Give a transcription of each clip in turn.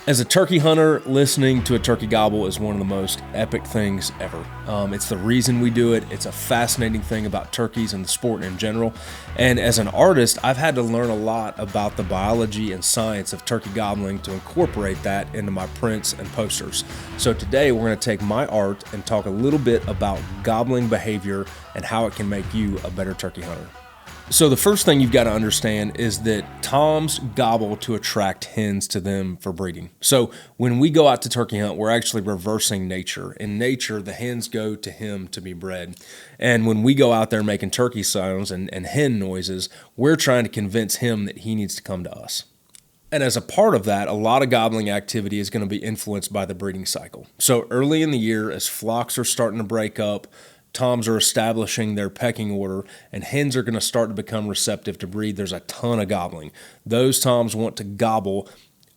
As a turkey hunter, listening to a turkey gobble is one of the most epic things ever. It's the reason we do it. It's a fascinating thing about turkeys and the sport in general. And as an artist, I've had to learn a lot about the biology and science of turkey gobbling to incorporate that into my prints and posters. So today we're going to take my art and talk a little bit about gobbling behavior and how it can make you a better turkey hunter. So the first thing you've got to understand is that toms gobble to attract hens to them for breeding. So when we go out to turkey hunt, we're actually reversing nature. In nature, the hens go to him to be bred. And when we go out there making turkey sounds and hen noises, we're trying to convince him that he needs to come to us. And as a part of that, a lot of gobbling activity is going to be influenced by the breeding cycle. So early in the year, as flocks are starting to break up, toms are establishing their pecking order, and hens are going to start to become receptive to breed. There's a ton of gobbling. Those toms want to gobble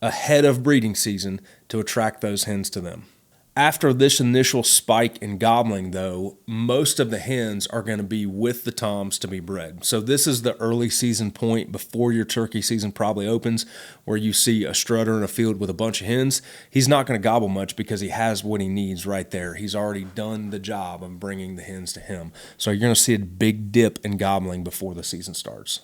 ahead of breeding season to attract those hens to them. After this initial spike in gobbling, though, most of the hens are going to be with the toms to be bred. So this is the early season point before your turkey season probably opens, where you see a strutter in a field with a bunch of hens. He's not going to gobble much because he has what he needs right there. He's already done the job of bringing the hens to him. So you're going to see a big dip in gobbling before the season starts.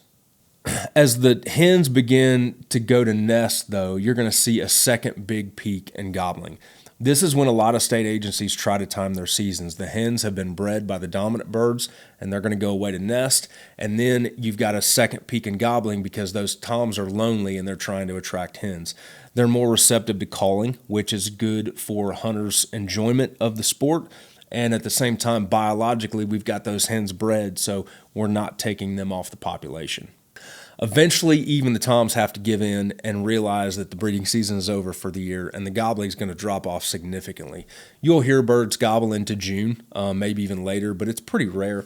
As the hens begin to go to nest, though, you're going to see a second big peak in gobbling. This is when a lot of state agencies try to time their seasons. The hens have been bred by the dominant birds, and they're going to go away to nest. And then you've got a second peak in gobbling because those toms are lonely and they're trying to attract hens. They're more receptive to calling, which is good for hunters' enjoyment of the sport. And at the same time, biologically, we've got those hens bred, so we're not taking them off the population. Eventually, even the toms have to give in and realize that the breeding season is over for the year, and the gobbling is going to drop off significantly. You'll hear birds gobble into June, maybe even later, but it's pretty rare.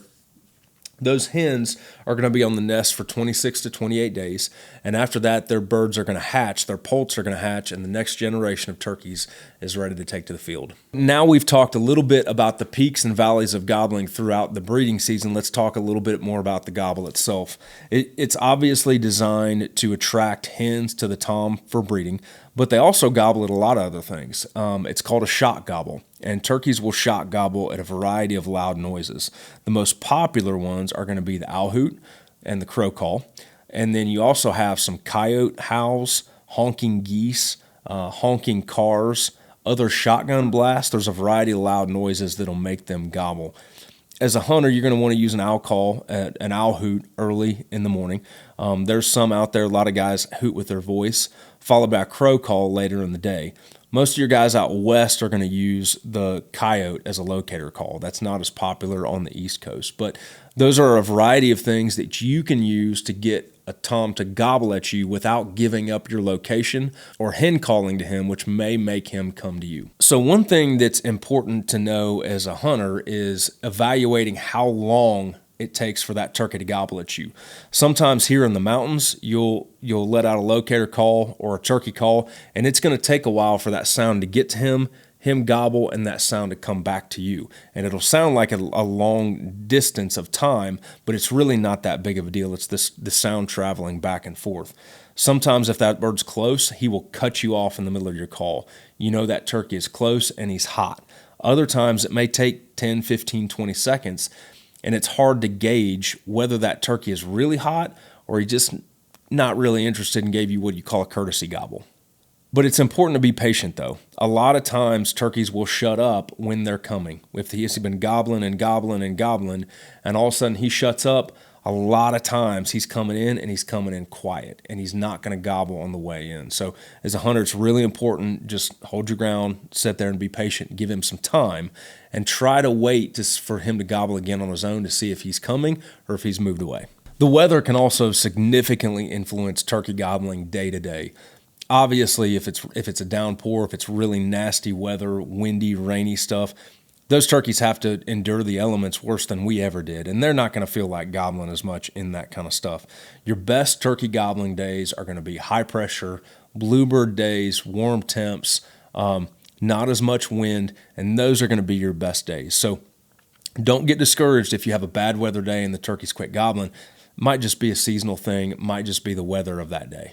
Those hens are going to be on the nest for 26 to 28 days, and after that, their birds are going to hatch, their poults are going to hatch, and the next generation of turkeys is ready to take to the field. Now we've talked a little bit about the peaks and valleys of gobbling throughout the breeding season. Let's talk a little bit more about the gobble itself. It's obviously designed to attract hens to the tom for breeding, but they also gobble at a lot of other things. It's called a shock gobble, and turkeys will shock gobble at a variety of loud noises. The most popular ones are going to be the owl hoot and the crow call, and then you also have some coyote howls, honking geese, honking cars, other shotgun blasts. There's a variety of loud noises that'll make them gobble. As a hunter, you're going to want to use an owl call, an owl hoot early in the morning. There's some out there, a lot of guys hoot with their voice, followed by a crow call later in the day. Most of your guys out west are going to use the coyote as a locator call. That's not as popular on the East Coast, but those are a variety of things that you can use to get a tom to gobble at you without giving up your location or hen calling to him, which may make him come to you. So one thing that's important to know as a hunter is evaluating how long it takes for that turkey to gobble at you. Sometimes here in the mountains, you'll let out a locator call or a turkey call, and it's going to take a while for that sound to get to him gobble, and that sound to come back to you. And it'll sound like a long distance of time, but it's really not that big of a deal. It's the sound traveling back and forth. Sometimes if that bird's close, he will cut you off in the middle of your call. You know that turkey is close and he's hot. Other times it may take 10, 15, 20 seconds, and it's hard to gauge whether that turkey is really hot or he just not really interested and gave you what you call a courtesy gobble. But it's important to be patient, though. A lot of times, turkeys will shut up when they're coming. If he's been gobbling and gobbling and gobbling, and all of a sudden he shuts up, a lot of times he's coming in and he's coming in quiet, and he's not going to gobble on the way in. So as a hunter, it's really important, just hold your ground, sit there and be patient, give him some time, and try to wait for him to gobble again on his own to see if he's coming or if he's moved away. The weather can also significantly influence turkey gobbling day to day. Obviously, if it's a downpour, if it's really nasty weather, windy, rainy stuff, those turkeys have to endure the elements worse than we ever did, and they're not going to feel like gobbling as much in that kind of stuff. Your best turkey gobbling days are going to be high pressure, bluebird days, warm temps, not as much wind, and those are going to be your best days. So don't get discouraged if you have a bad weather day and the turkeys quit gobbling. It might just be a seasonal thing. It might just be the weather of that day.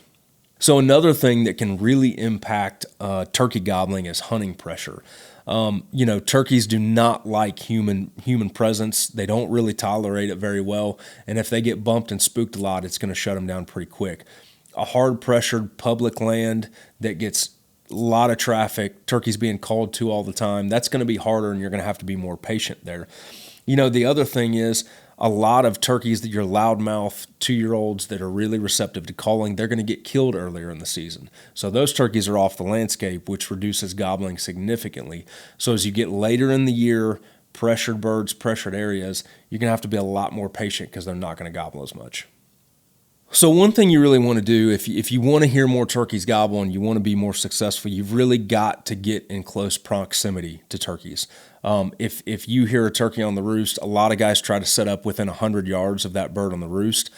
So another thing that can really impact turkey gobbling is hunting pressure. Turkeys do not like human presence. They don't really tolerate it very well. And if they get bumped and spooked a lot, it's going to shut them down pretty quick. A hard pressured public land that gets a lot of traffic, turkeys being called to all the time, that's going to be harder, and you're going to have to be more patient there. The other thing is a lot of turkeys that your loudmouth 2-year-olds that are really receptive to calling, they're going to get killed earlier in the season. So those turkeys are off the landscape, which reduces gobbling significantly. So as you get later in the year, pressured birds, pressured areas, you're going to have to be a lot more patient because they're not going to gobble as much. So one thing you really want to do, if you want to hear more turkeys gobble and you want to be more successful, you've really got to get in close proximity to turkeys. If you hear a turkey on the roost, a lot of guys try to set up within 100 yards of that bird on the roost.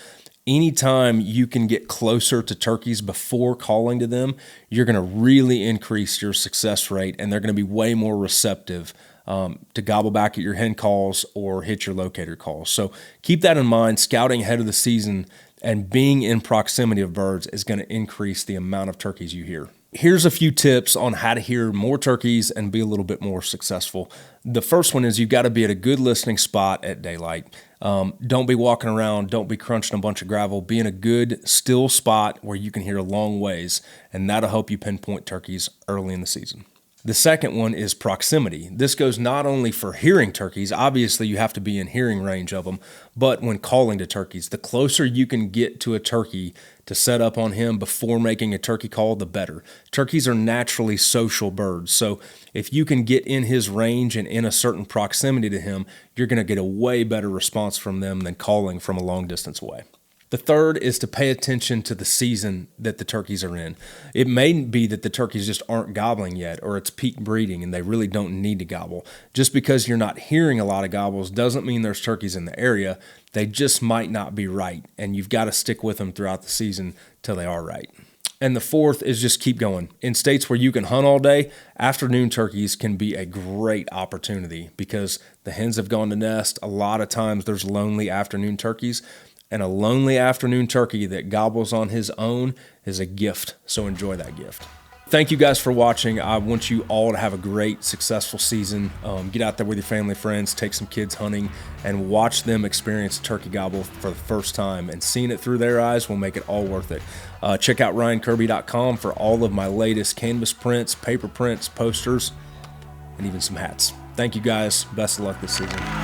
Anytime you can get closer to turkeys before calling to them, you're going to really increase your success rate, and they're going to be way more receptive to gobble back at your hen calls or hit your locator calls. So keep that in mind. Scouting ahead of the season and being in proximity of birds is going to increase the amount of turkeys you hear. Here's a few tips on how to hear more turkeys and be a little bit more successful. The first one is you've got to be at a good listening spot at daylight. Don't be walking around. Don't be crunching a bunch of gravel. Be in a good, still spot where you can hear a long ways, and that'll help you pinpoint turkeys early in the season. The second one is proximity. This goes not only for hearing turkeys, obviously you have to be in hearing range of them, but when calling to turkeys, the closer you can get to a turkey to set up on him before making a turkey call, the better. Turkeys are naturally social birds, so if you can get in his range and in a certain proximity to him, you're going to get a way better response from them than calling from a long distance away. The third is to pay attention to the season that the turkeys are in. It may be that the turkeys just aren't gobbling yet, or it's peak breeding and they really don't need to gobble. Just because you're not hearing a lot of gobbles doesn't mean there's turkeys in the area. They just might not be right, and you've got to stick with them throughout the season till they are right. And the fourth is just keep going. In states where you can hunt all day, afternoon turkeys can be a great opportunity because the hens have gone to nest. A lot of times there's lonely afternoon turkeys. And a lonely afternoon turkey that gobbles on his own is a gift, so enjoy that gift. Thank you guys for watching. I want you all to have a great, successful season. Get out there with your family, friends, take some kids hunting, and watch them experience turkey gobble for the first time. And seeing it through their eyes will make it all worth it. Check out ryankirby.com for all of my latest canvas prints, paper prints, posters, and even some hats. Thank you guys. Best of luck this season.